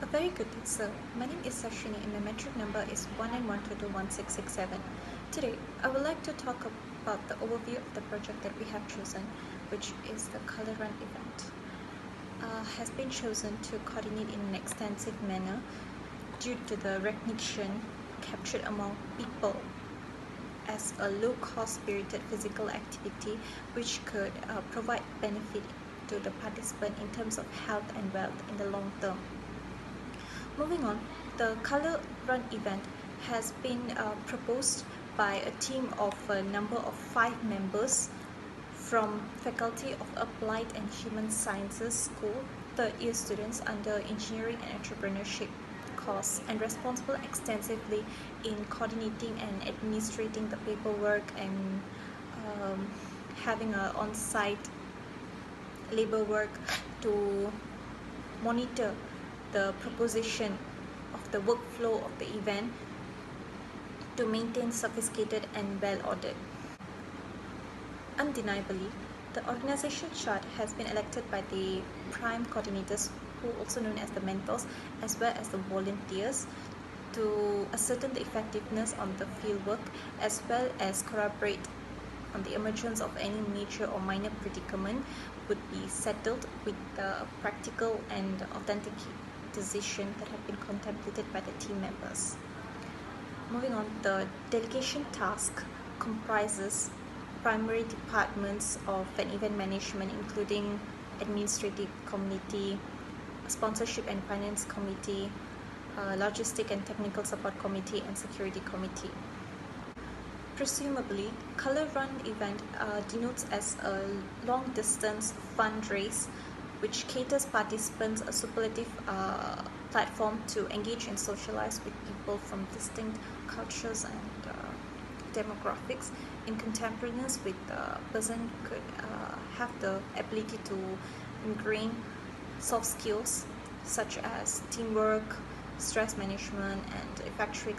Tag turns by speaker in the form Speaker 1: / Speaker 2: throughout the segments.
Speaker 1: A very good day, sir. My name is Sashini and my metric number is 1912216667. Today, I would like to talk about the overview of the project that we have chosen, which is the Color Run event. Has been chosen to coordinate in an extensive manner due to the recognition captured among people as a low-cost spirited physical activity which could provide benefit to the participant in terms of health and wealth in the long term. Moving on, the Color Run event has been proposed by a team of a number of 5 members from Faculty of Applied and Human Sciences School, third year students under Engineering and Entrepreneurship course, and responsible extensively in coordinating and administrating the paperwork and having an on-site labor work to monitor the proposition of the workflow of the event to maintain sophisticated and well-ordered. Undeniably, the organization chart has been elected by the prime coordinators, who also known as the mentors, as well as the volunteers, to ascertain the effectiveness on the fieldwork as well as corroborate on the emergence of any major or minor predicament would be settled with the practical and authentic decision that have been contemplated by the team members. Moving on, the delegation task comprises primary departments of an event management, including administrative committee, sponsorship and finance committee, logistic and technical support committee, and security committee. Presumably, Color Run event denotes as a long-distance fundraise which caters participants a superlative platform to engage and socialize with people from distinct cultures and demographics in contemporaneous with the person could have the ability to ingrain soft skills such as teamwork, stress management, and effectuate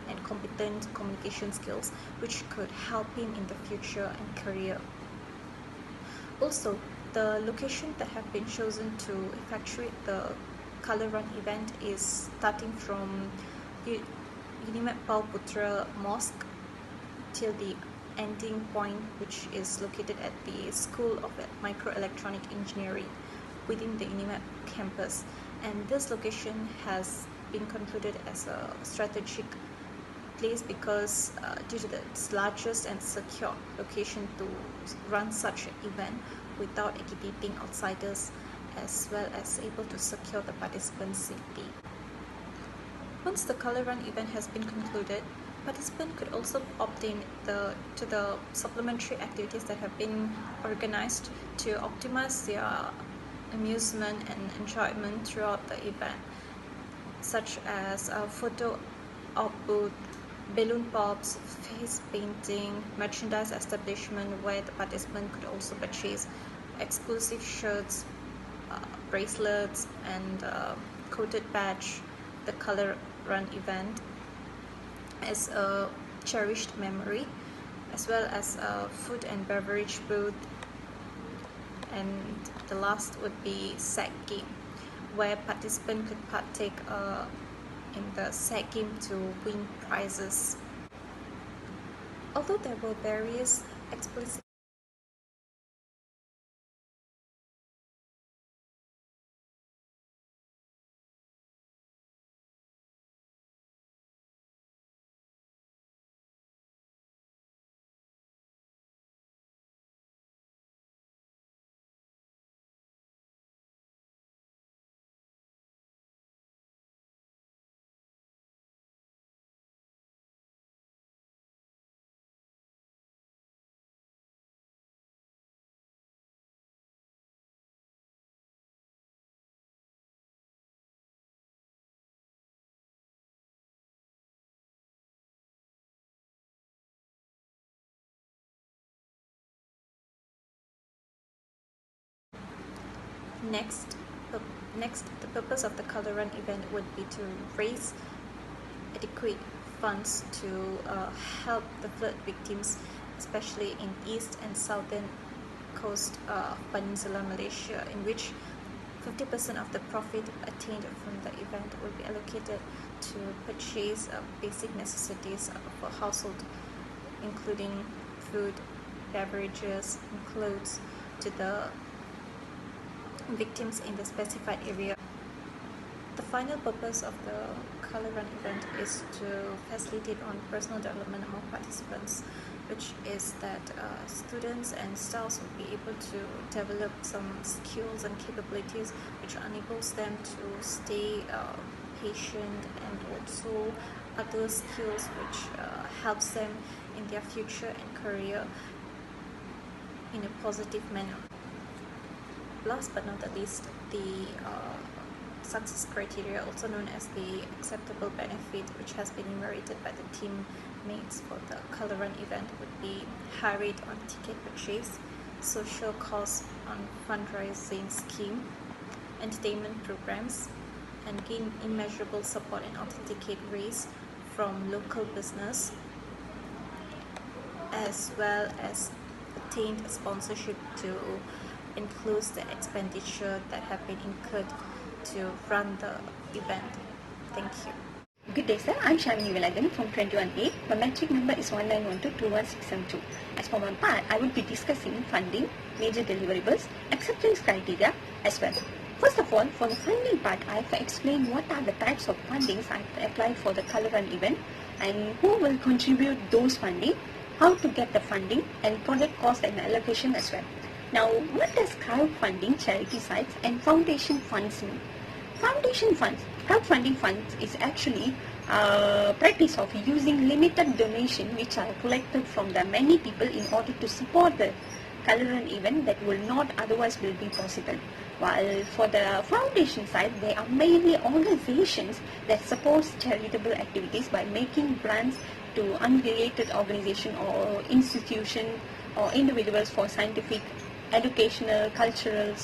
Speaker 1: and competent communication skills, which could help him in the future and career. Also, the location that have been chosen to effectuate the Color Run event is starting from Unimed Paul Putra Mosque till the ending point, which is located at the School of Microelectronic Engineering within the Unimed campus. And this location has been concluded as a strategic place because due to its largest and secure location to run such an event without agitating outsiders, as well as able to secure the participants' safety. Once the Color Run event has been concluded, participants could also opt in to the supplementary activities that have been organized to optimize their amusement and enjoyment throughout the event, such as a photo op booth, balloon pops, face painting, merchandise establishment where the participant could also purchase exclusive shirts, bracelets, and coated badge. The Color Run event as a cherished memory, as well as a food and beverage booth, and the last would be SAG game, where participants could partake in the SAG game to win prizes. Although there were various explicit Next, the purpose of the Color Run event would be to raise adequate funds to help the flood victims, especially in east and southern coast of Peninsular Malaysia, in which 50% of the profit attained from the event will be allocated to purchase basic necessities for household, including food, beverages, and clothes to the victims in the specified area. The final purpose of the Color Run event is to facilitate on personal development among participants, which is that students and staffs will be able to develop some skills and capabilities which enables them to stay patient, and also other skills which helps them in their future and career in a positive manner. Last but not the least, the success criteria, also known as the acceptable benefit, which has been enumerated by the teammates for the Color Run event, would be high rate on ticket purchase, social costs on fundraising scheme, entertainment programs, and gain immeasurable support and authenticate raise from local business, as well as obtained sponsorship to include the expenditure that have been incurred to run the event. Thank you.
Speaker 2: Good day, sir. I'm Shamini Velagan from 21A. My metric number is 1912-21672. As for my part, I will be discussing funding, major deliverables, acceptance criteria as well. First of all, for the funding part, I have explained what are the types of fundings I have applied for the Color Run event and who will contribute those funding, how to get the funding, and project cost and allocation as well. Now, what does crowdfunding, charity sites, and foundation funds mean? Foundation funds, crowdfunding funds is actually a practice of using limited donation which are collected from the many people in order to support the Color Run event that will not otherwise will be possible. While for the foundation side, they are mainly organizations that support charitable activities by making grants to unrelated organization or institution or individuals for scientific, educational, cultural,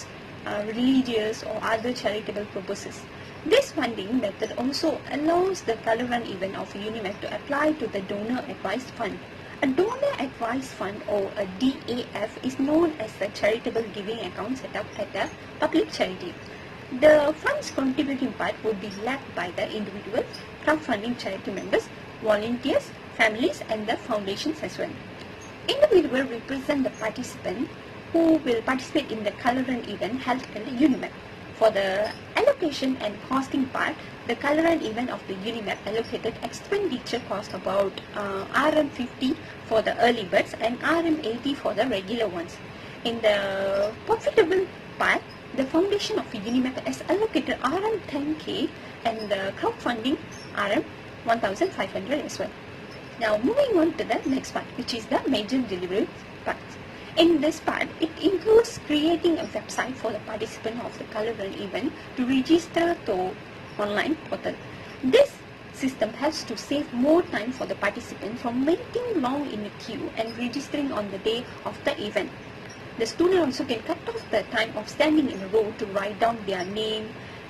Speaker 2: religious or other charitable purposes. This funding method also allows the Color Run event of UNIMEF to apply to the Donor Advised Fund. A Donor Advised Fund, or a DAF, is known as the charitable giving account set up at a public charity. The fund's contributing part would be led by the individuals, crowdfunding charity members, volunteers, families, and the foundations as well. Individuals represent the participant who will participate in the Color Run event held at the UNIMEF. For the allocation and costing part, the Color Run event of the UNIMEF allocated expenditure cost about RM50 for the early birds and RM80 for the regular ones. In the profitable part, the foundation of UNIMEF has allocated RM10K and the crowdfunding RM1500 as well. Now moving on to the next part, which is the major delivery part. In this part, it includes creating a website for the participant of the Color Run event to register to online portal. This system helps to save more time for the participant from waiting long in the queue and registering on the day of the event. The student also can cut off the time of standing in a row to write down their name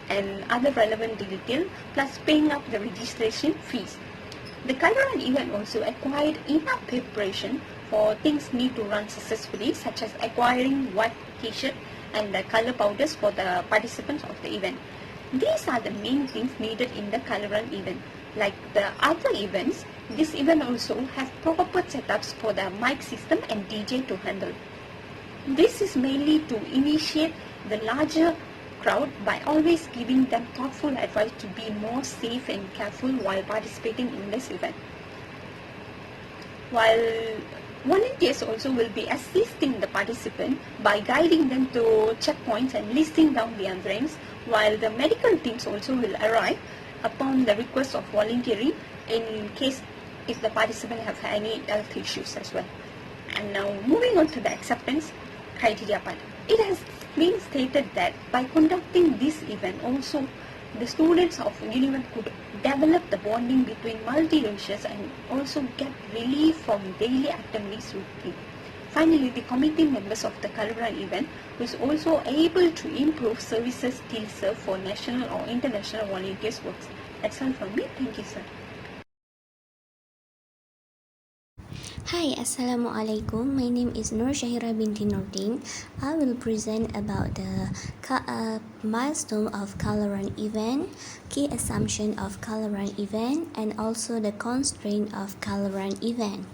Speaker 2: and other relevant details, plus paying up the registration fees. The Color Run event also acquired enough preparation for things need to run successfully, such as acquiring white t-shirt and the color powders for the participants of the event. These are the main things needed in the Color Run event. Like the other events, this event also have proper setups for the mic system and DJ to handle. This is mainly to initiate the larger crowd by always giving them thoughtful advice to be more safe and careful while participating in this event. While volunteers also will be assisting the participant by guiding them to checkpoints and listing down their names, while the medical teams also will arrive upon the request of volunteering in case if the participant have any health issues as well. And now moving on to the acceptance criteria part. It has been stated that by conducting this event also the students of UNIMEF could develop the bonding between multi-racials and also get relief from daily activities routine. Finally, the committee members of the Color Run event was also able to improve services still served for national or international volunteers works. That's all from me. Thank you, sir.
Speaker 3: Hi, Assalamualaikum. My name is Nur Shahira binti Nordin. I will present about the milestone of color run event, key assumption of color run event, and also the constraint of color run event.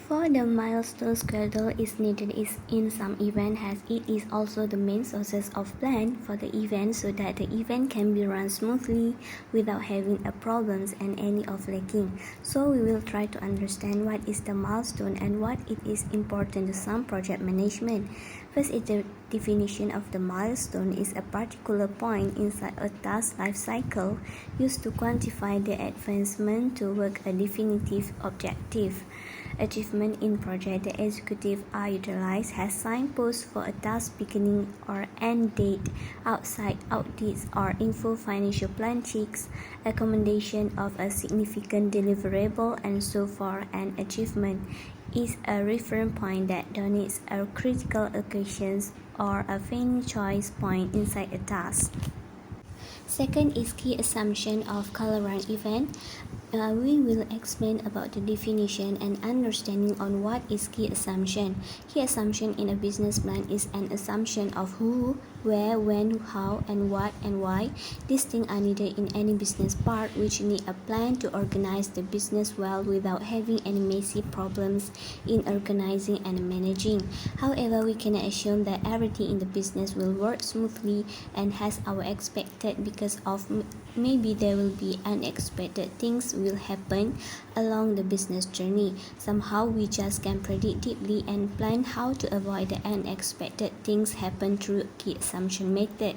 Speaker 3: For the milestone schedule is needed is in some event as it is also the main sources of plan for the event so that the event can be run smoothly without having a problems and any of lacking. So we will try to understand what is the milestone and what it is important to some project management. First is the definition of the milestone is a particular point inside a task life cycle used to quantify the advancement toward a definitive objective. Achievement in project the executive are utilized as signposts for a task beginning or end date, outside audits or info financial plan checks, accommodation of a significant deliverable and so far an achievement is a reference point that denotes a critical occasions or a final choice point inside a task. Second is key assumption of color run event. We will explain about the definition and understanding on what is key assumption. Key assumption in a business plan is an assumption of who, where, when, how, and what and why. These things are needed in any business part which need a plan to organize the business well without having any messy problems in organizing and managing. However, we cannot assume that everything in the business will work smoothly and has our expected because of maybe there will be unexpected things will happen along the business journey. Somehow we just can predict deeply and plan how to avoid the unexpected things happen through key assumption method.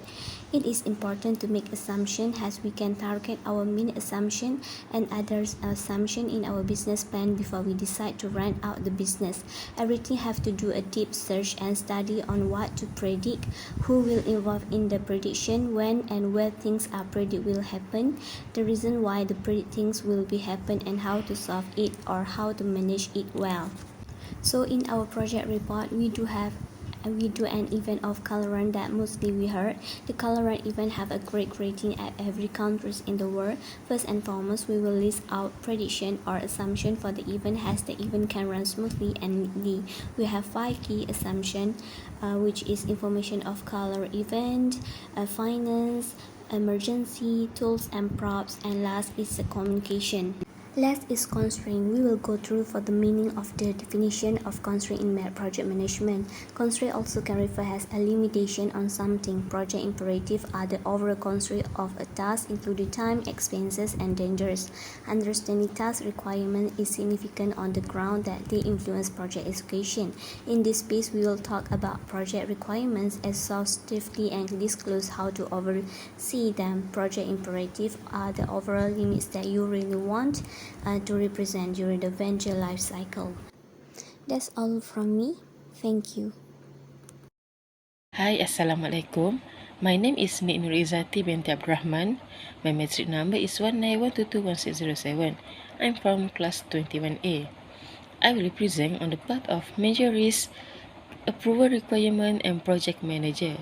Speaker 3: It is important to make assumption as we can target our main assumption and others assumption in our business plan before we decide to run out the business. Everything have to do a deep search and study on what to predict, who will involve in the prediction, when and where things are predict will happen, the reason why the predict things will be happen and how to solve it or how to manage it well. So in our project report we do an event of color run that mostly we heard. The color run event have a great rating at every countries in the world. First and foremost, we will list out prediction or assumption for the event as the event can run smoothly and neatly. We have 5 key assumption, which is information of color event, finance, emergency, tools and props, and last is the communication. Last is constraint. We will go through for the meaning of the definition of constraint in project management. Constraint also can refer as a limitation on something. Project imperative are the overall constraint of a task, including time, expenses, and dangers. Understanding task requirement is significant on the ground that they influence project execution. In this piece, we will talk about project requirements exhaustively and disclose how to oversee them. Project imperative are the overall limits that you really want to represent during the venture life cycle. That's all from me. Thank you.
Speaker 4: Hi, Assalamualaikum. My name is Nik Nurizati binti Abdurrahman. My metric number is 1912216007. I'm from class 21A. I will present on the part of major risk, approval requirement, and project manager.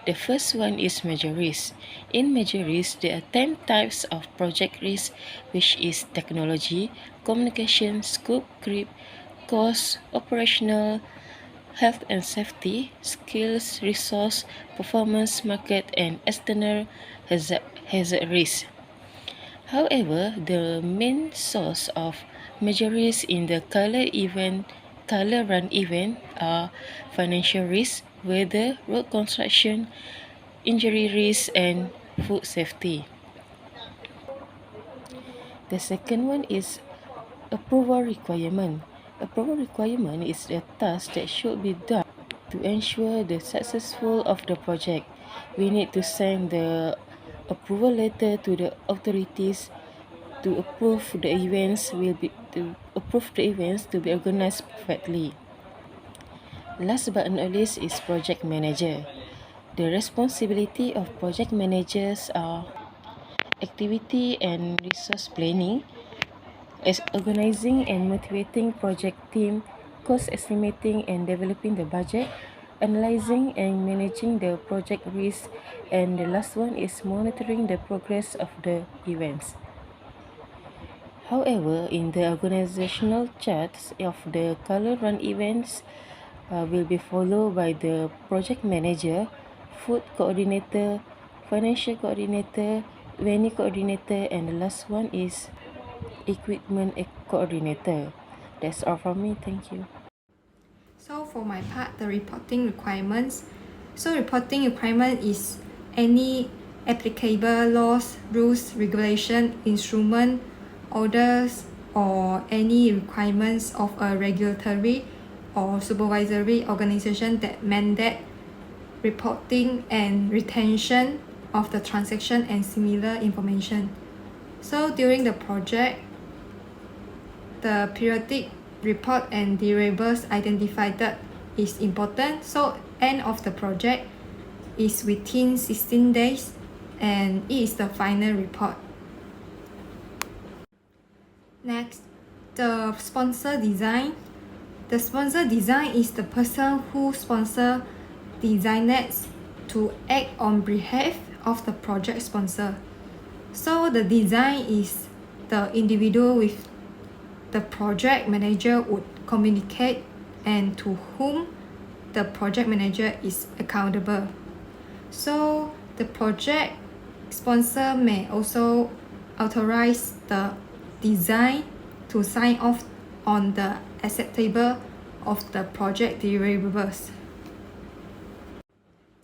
Speaker 4: The first one is major risk. In major risk, there are 10 types of project risk, which is technology, communication, scope creep, cost, operational, health and safety, skills, resource, performance, market, and external hazard risk. However, the main source of major risk in the color run event are financial risk, weather, road construction, injury risk, and food safety. The second one is approval requirement. Approval requirement is a task that should be done to ensure the successful of the project. We need to send the approval letter to the authorities to approve the events to be organized perfectly. Last but not least is project manager. The responsibility of project managers are activity and resource planning, as organizing and motivating project team, cost estimating and developing the budget, analyzing and managing the project risk, and the last one is monitoring the progress of the events. However, in the organizational charts of the color run events will be followed by the project manager, food coordinator, financial coordinator, venue coordinator, and the last one is equipment coordinator. That's all from me. Thank you.
Speaker 5: So for my part, the reporting requirements. So reporting requirement is any applicable laws, rules, regulation, instrument, orders, or any requirements of a regulatory or supervisory organization that mandate reporting and retention of the transaction and similar information. So during the project, the periodic report and deliverables identified is important. So end of the project is within 16 days and it is the final report. Next, the sponsor design. The sponsor design is the person who sponsor designers to act on behalf of the project sponsor. So the design is the individual with the project manager would communicate and to whom the project manager is accountable. So the project sponsor may also authorize the design to sign off on the acceptable of the project deliverables.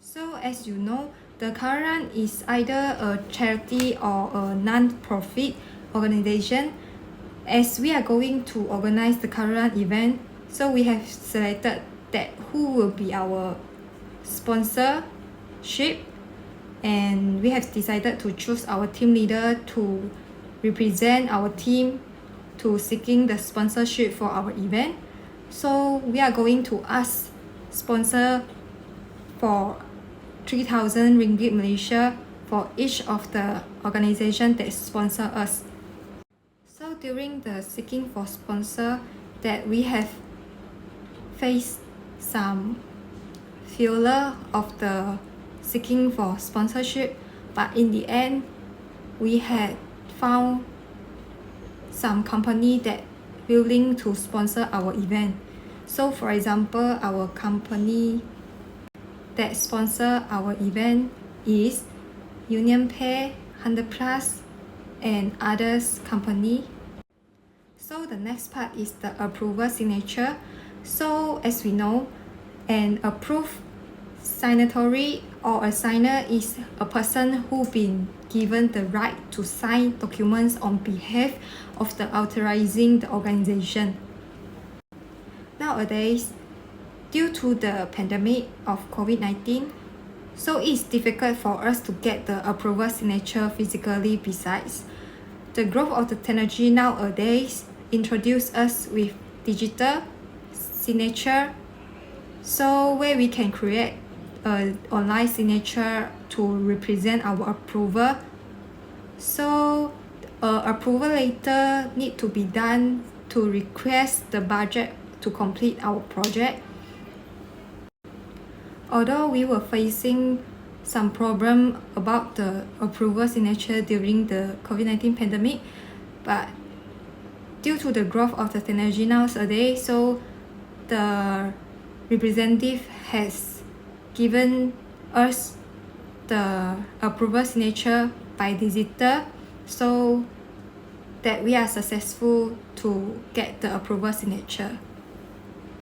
Speaker 5: So as you know, the Color Run is either a charity or a non-profit organization. As we are going to organize the Color Run event, so we have selected that who will be our sponsorship, and we have decided to choose our team leader to represent our team to seeking the sponsorship for our event. So we are going to ask sponsor for 3,000 ringgit Malaysia for each of the organization that sponsor us. So during the seeking for sponsor that we have faced some failure of the seeking for sponsorship, but in the end we had found some company that willing to sponsor our event. So for example, our company that sponsor our event is UnionPay, 100 Plus, and others company. So the next part is the approval signature. So as we know, an approved signatory or a signer is a person who been given the right to sign documents on behalf of the authorizing the organization. Nowadays, due to the pandemic of COVID-19, so it's difficult for us to get the approval signature physically. Besides, the growth of the technology nowadays introduce us with digital signature, so where we can create an online signature to represent our approval. So approval letter need to be done to request the budget to complete our project. Although we were facing some problem about the approval signature during the COVID-19 pandemic, but due to the growth of the technology nowadays, so the representative has given us the approval signature by digital, so that we are successful to get the approval signature.